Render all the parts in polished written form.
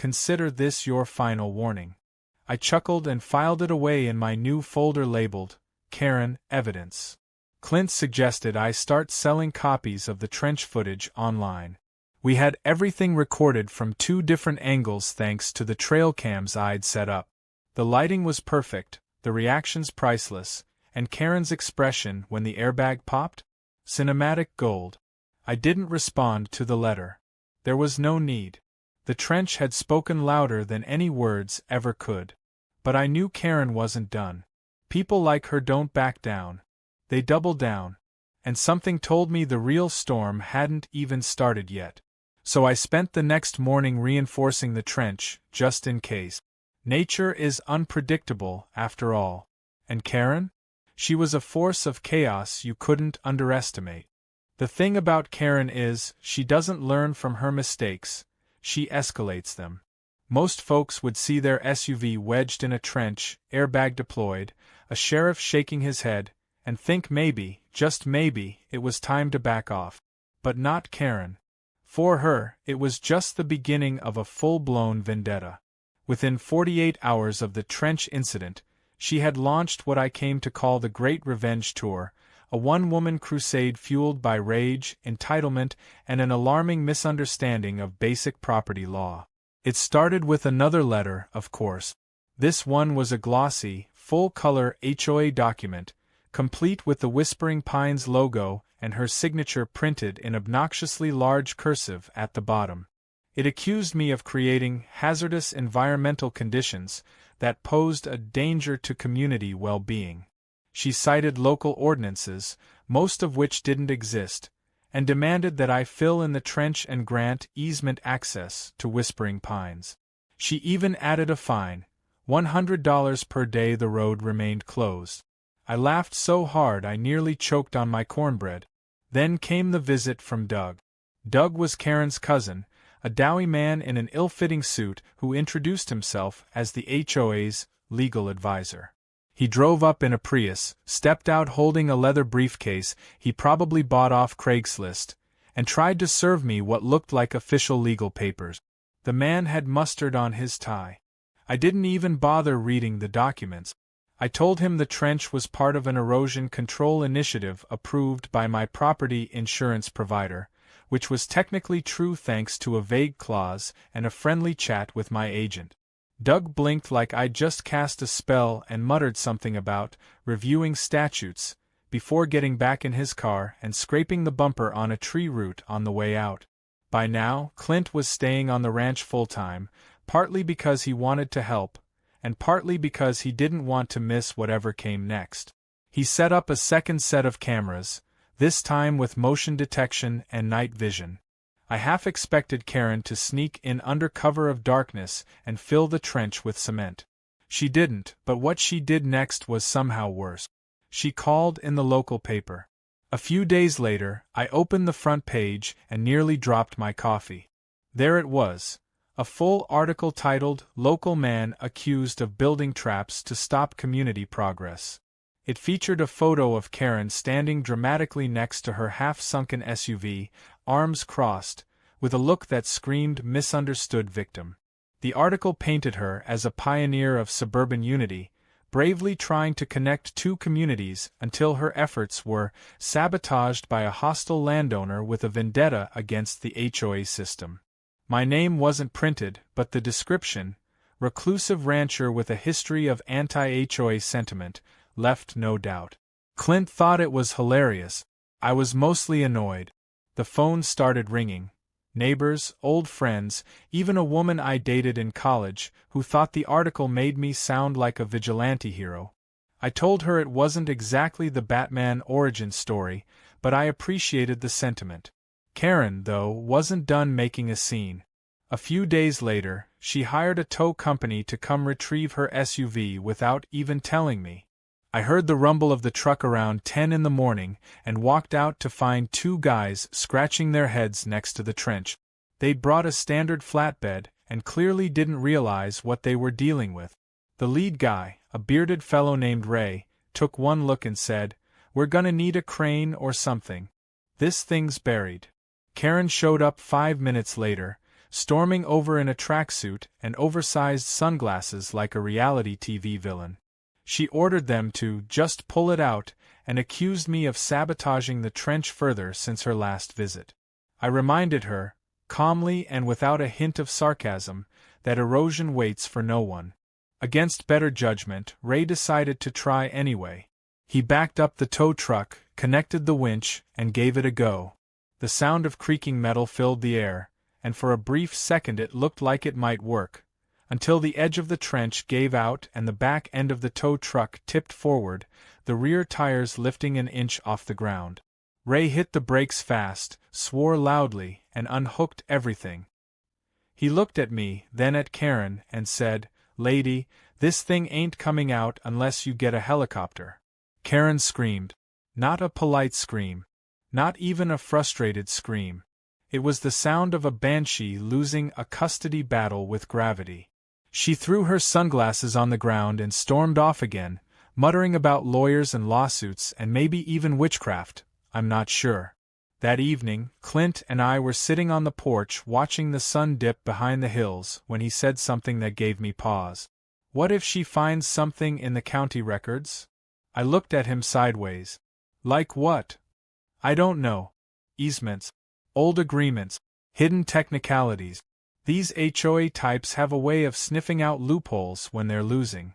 consider this your final warning." I chuckled and filed it away in my new folder labeled, Karen, Evidence. Clint suggested I start selling copies of the trench footage online. We had everything recorded from 2 different angles thanks to the trail cams I'd set up. The lighting was perfect, the reactions priceless, and Karen's expression when the airbag popped? Cinematic gold. I didn't respond to the letter. There was no need. The trench had spoken louder than any words ever could. But I knew Karen wasn't done. People like her don't back down. They double down. And something told me the real storm hadn't even started yet. So I spent the next morning reinforcing the trench, just in case. Nature is unpredictable, after all. And Karen? She was a force of chaos you couldn't underestimate. The thing about Karen is, she doesn't learn from her mistakes, she escalates them. Most folks would see their SUV wedged in a trench, airbag deployed, a sheriff shaking his head, and think maybe, just maybe, it was time to back off. But not Karen. For her, it was just the beginning of a full-blown vendetta. Within 48 hours of the trench incident, she had launched what I came to call the Great Revenge Tour, a one-woman crusade fueled by rage, entitlement, and an alarming misunderstanding of basic property law. It started with another letter, of course. This one was a glossy, full-color HOA document, complete with the Whispering Pines logo and her signature printed in obnoxiously large cursive at the bottom. It accused me of creating hazardous environmental conditions that posed a danger to community well-being. She cited local ordinances, most of which didn't exist, and demanded that I fill in the trench and grant easement access to Whispering Pines. She even added a fine, $100 per day the road remained closed. I laughed so hard I nearly choked on my cornbread. Then came the visit from Doug. Doug was Karen's cousin, a doughy man in an ill-fitting suit who introduced himself as the HOA's legal advisor. He drove up in a Prius, stepped out holding a leather briefcase he probably bought off Craigslist, and tried to serve me what looked like official legal papers. The man had mustard on his tie. I didn't even bother reading the documents. I told him the trench was part of an erosion control initiative approved by my property insurance provider, which was technically true thanks to a vague clause and a friendly chat with my agent. Doug blinked like I'd just cast a spell and muttered something about reviewing statutes, before getting back in his car and scraping the bumper on a tree root on the way out. By now, Clint was staying on the ranch full-time, partly because he wanted to help, and partly because he didn't want to miss whatever came next. He set up a second set of cameras, this time with motion detection and night vision. I half expected Karen to sneak in under cover of darkness and fill the trench with cement. She didn't, but what she did next was somehow worse. She called in the local paper. A few days later, I opened the front page and nearly dropped my coffee. There it was. A full article titled, "Local Man Accused of Building Traps to Stop Community Progress." It featured a photo of Karen standing dramatically next to her half-sunken SUV, arms crossed, with a look that screamed misunderstood victim. The article painted her as a pioneer of suburban unity, bravely trying to connect 2 communities until her efforts were sabotaged by a hostile landowner with a vendetta against the HOA system. My name wasn't printed, but the description, reclusive rancher with a history of anti-HOA sentiment, left no doubt. Clint thought it was hilarious. I was mostly annoyed. The phone started ringing. Neighbors, old friends, even a woman I dated in college, who thought the article made me sound like a vigilante hero. I told her it wasn't exactly the Batman origin story, but I appreciated the sentiment. Karen, though, wasn't done making a scene. A few days later, she hired a tow company to come retrieve her SUV without even telling me. I heard the rumble of the truck around 10 in the morning and walked out to find 2 guys scratching their heads next to the trench. They'd brought a standard flatbed and clearly didn't realize what they were dealing with. The lead guy, a bearded fellow named Ray, took one look and said, "We're gonna need a crane or something. This thing's buried." Karen showed up 5 minutes later, storming over in a tracksuit and oversized sunglasses like a reality TV villain. She ordered them to just pull it out and accused me of sabotaging the trench further since her last visit. I reminded her, calmly and without a hint of sarcasm, that erosion waits for no one. Against better judgment, Ray decided to try anyway. He backed up the tow truck, connected the winch, and gave it a go. The sound of creaking metal filled the air, and for a brief second it looked like it might work, until the edge of the trench gave out and the back end of the tow truck tipped forward, the rear tires lifting an inch off the ground. Ray hit the brakes fast, swore loudly, and unhooked everything. He looked at me, then at Karen, and said, "Lady, this thing ain't coming out unless you get a helicopter." Karen screamed. Not a polite scream. Not even a frustrated scream. It was the sound of a banshee losing a custody battle with gravity. She threw her sunglasses on the ground and stormed off again, muttering about lawyers and lawsuits and maybe even witchcraft, I'm not sure. That evening, Clint and I were sitting on the porch watching the sun dip behind the hills when he said something that gave me pause. What if she finds something in the county records? I looked at him sideways. Like what? I don't know. Easements. Old agreements. Hidden technicalities. These HOA types have a way of sniffing out loopholes when they're losing.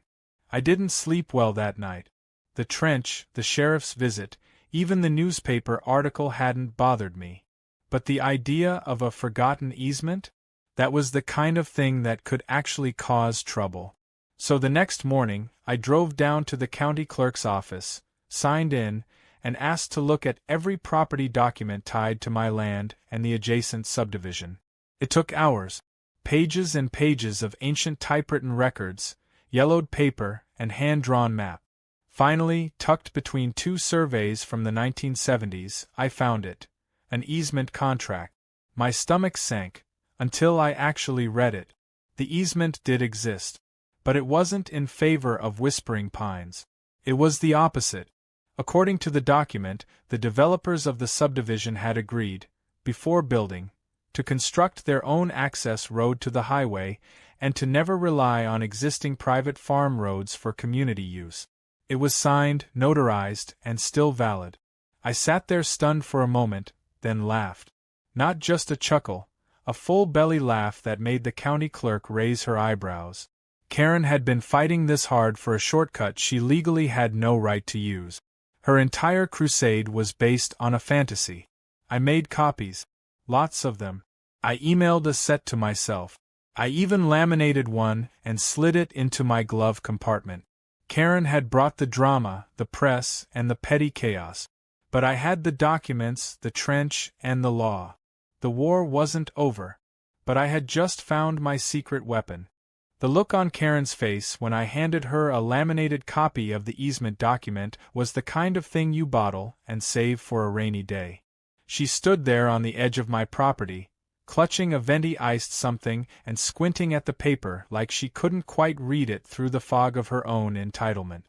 I didn't sleep well that night. The trench, the sheriff's visit, even the newspaper article hadn't bothered me. But the idea of a forgotten easement? That was the kind of thing that could actually cause trouble. So the next morning, I drove down to the county clerk's office, signed in, and asked to look at every property document tied to my land and the adjacent subdivision. It took hours, pages and pages of ancient typewritten records, yellowed paper, and hand-drawn map. Finally, tucked between two surveys from the 1970s, I found it. An easement contract. My stomach sank, until I actually read it. The easement did exist. But it wasn't in favor of Whispering Pines. It was the opposite. According to the document, the developers of the subdivision had agreed, before building, to construct their own access road to the highway and to never rely on existing private farm roads for community use. It was signed, notarized, and still valid. I sat there stunned for a moment, then laughed. Not just a chuckle, a full-belly laugh that made the county clerk raise her eyebrows. Karen had been fighting this hard for a shortcut she legally had no right to use. Her entire crusade was based on a fantasy. I made copies. Lots of them. I emailed a set to myself. I even laminated one and slid it into my glove compartment. Karen had brought the drama, the press, and the petty chaos. But I had the documents, the trench, and the law. The war wasn't over. But I had just found my secret weapon. The look on Karen's face when I handed her a laminated copy of the easement document was the kind of thing you bottle and save for a rainy day. She stood there on the edge of my property, clutching a venti-iced something and squinting at the paper like she couldn't quite read it through the fog of her own entitlement.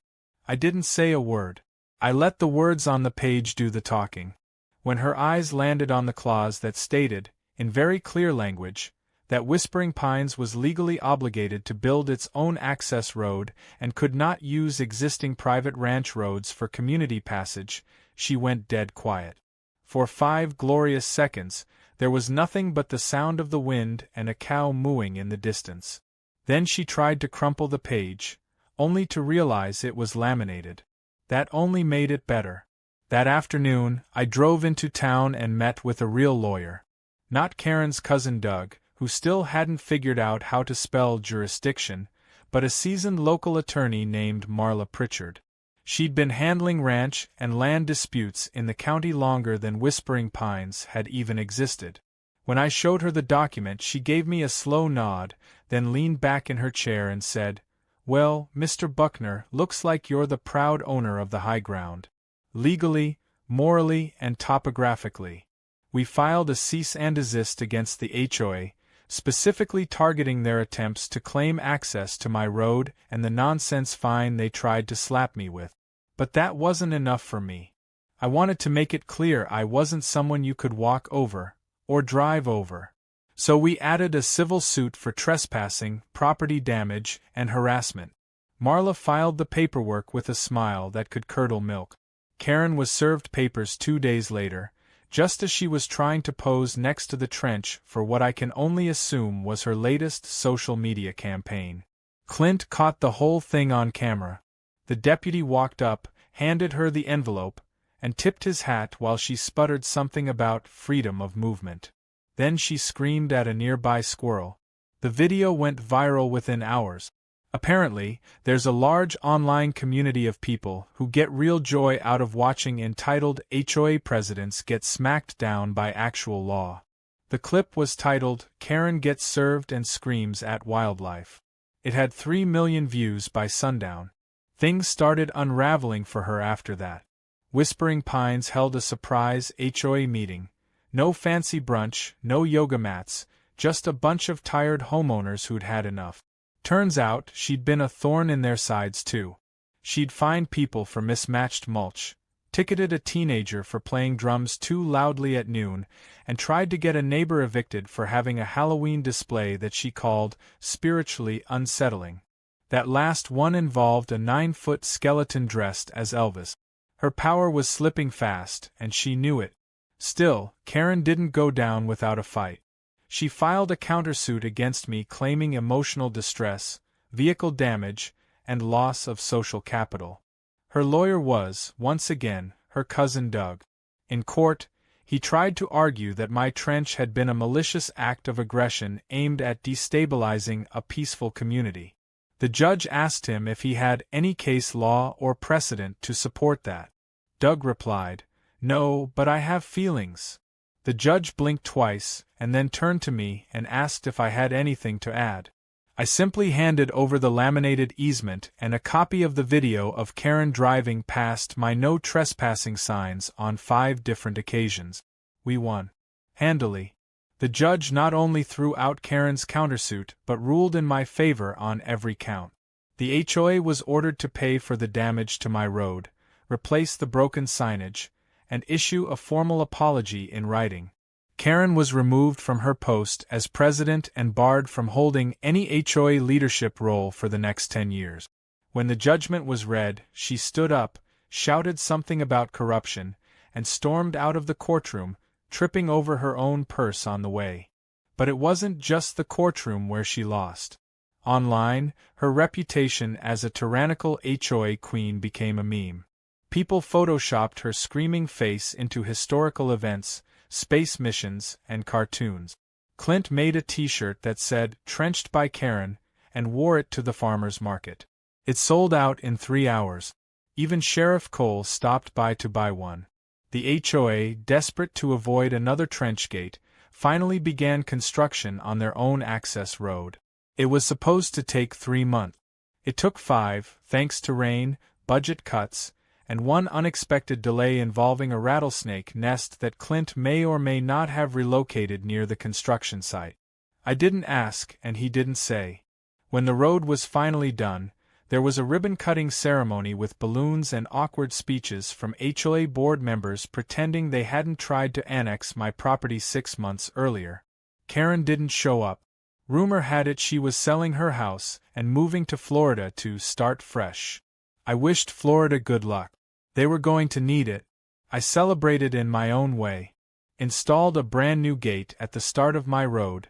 I didn't say a word. I let the words on the page do the talking. When her eyes landed on the clause that stated, in very clear language, that Whispering Pines was legally obligated to build its own access road and could not use existing private ranch roads for community passage, she went dead quiet. For 5 glorious seconds, there was nothing but the sound of the wind and a cow mooing in the distance. Then she tried to crumple the page, only to realize it was laminated. That only made it better. That afternoon, I drove into town and met with a real lawyer. Not Karen's cousin Doug, who still hadn't figured out how to spell jurisdiction, but a seasoned local attorney named Marla Pritchard. She'd been handling ranch and land disputes in the county longer than Whispering Pines had even existed. When I showed her the document, she gave me a slow nod, then leaned back in her chair and said, "Well, Mr. Buckner, looks like you're the proud owner of the high ground. Legally, morally, and topographically. We filed a cease and desist against the HOA, specifically targeting their attempts to claim access to my road and the nonsense fine they tried to slap me with. But that wasn't enough for me. I wanted to make it clear I wasn't someone you could walk over, or drive over. So we added a civil suit for trespassing, property damage, and harassment. Marla filed the paperwork with a smile that could curdle milk. Karen was served papers 2 days later, just as she was trying to pose next to the trench for what I can only assume was her latest social media campaign. Clint caught the whole thing on camera. The deputy walked up, handed her the envelope, and tipped his hat while she sputtered something about freedom of movement. Then she screamed at a nearby squirrel. The video went viral within hours. Apparently, there's a large online community of people who get real joy out of watching entitled HOA presidents get smacked down by actual law. The clip was titled, "Karen Gets Served and Screams at Wildlife." It had 3 million views by sundown. Things started unraveling for her after that. Whispering Pines held a surprise HOA meeting. No fancy brunch, no yoga mats, just a bunch of tired homeowners who'd had enough. Turns out, she'd been a thorn in their sides too. She'd fined people for mismatched mulch, ticketed a teenager for playing drums too loudly at noon, and tried to get a neighbor evicted for having a Halloween display that she called spiritually unsettling. That last one involved a 9-foot skeleton dressed as Elvis. Her power was slipping fast, and she knew it. Still, Karen didn't go down without a fight. She filed a countersuit against me claiming emotional distress, vehicle damage, and loss of social capital. Her lawyer was, once again, her cousin Doug. In court, he tried to argue that my trench had been a malicious act of aggression aimed at destabilizing a peaceful community. The judge asked him if he had any case law or precedent to support that. Doug replied, "No, but I have feelings." The judge blinked twice, and then turned to me and asked if I had anything to add. I simply handed over the laminated easement and a copy of the video of Karen driving past my no trespassing signs on 5 different occasions. We won. Handily. The judge not only threw out Karen's countersuit but ruled in my favor on every count. The HOA was ordered to pay for the damage to my road, replace the broken signage, and issue a formal apology in writing. Karen was removed from her post as president and barred from holding any HOA leadership role for the next 10 years. When the judgment was read, she stood up, shouted something about corruption, and stormed out of the courtroom, tripping over her own purse on the way. But it wasn't just the courtroom where she lost. Online, her reputation as a tyrannical HOA queen became a meme. People photoshopped her screaming face into historical events, space missions, and cartoons. Clint made a t-shirt that said, "Trenched by Karen," and wore it to the farmer's market. It sold out in 3 hours. Even Sheriff Cole stopped by to buy one. The HOA, desperate to avoid another trench gate, finally began construction on their own access road. It was supposed to take 3 months. It took 5, thanks to rain, budget cuts, and one unexpected delay involving a rattlesnake nest that Clint may or may not have relocated near the construction site. I didn't ask, and he didn't say. When the road was finally done, there was a ribbon-cutting ceremony with balloons and awkward speeches from HOA board members pretending they hadn't tried to annex my property 6 months earlier. Karen didn't show up. Rumor had it she was selling her house and moving to Florida to start fresh. I wished Florida good luck. They were going to need it. I celebrated in my own way. Installed a brand new gate at the start of my road,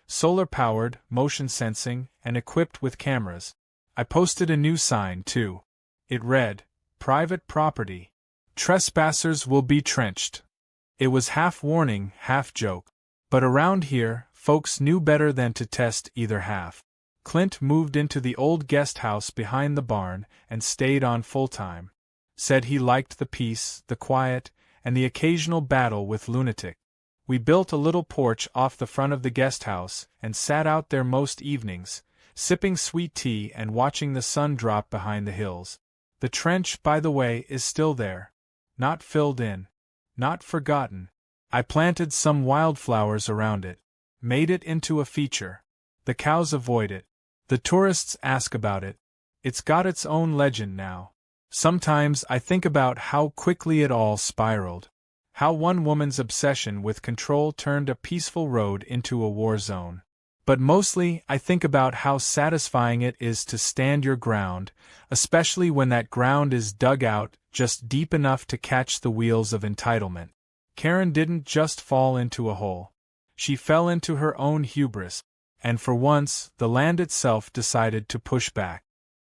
solar-powered, motion-sensing, and equipped with cameras. I posted a new sign, too. It read, "Private property. Trespassers will be trenched." It was half warning, half joke. But around here, folks knew better than to test either half. Clint moved into the old guest house behind the barn and stayed on full-time. Said he liked the peace, the quiet, and the occasional battle with lunatic. We built a little porch off the front of the guest house and sat out there most evenings, sipping sweet tea and watching the sun drop behind the hills. The trench, by the way, is still there. Not filled in. Not forgotten. I planted some wildflowers around it. Made it into a feature. The cows avoid it. The tourists ask about it. It's got its own legend now. Sometimes I think about how quickly it all spiraled. How one woman's obsession with control turned a peaceful road into a war zone. But mostly, I think about how satisfying it is to stand your ground, especially when that ground is dug out just deep enough to catch the wheels of entitlement. Karen didn't just fall into a hole. She fell into her own hubris, and for once, the land itself decided to push back.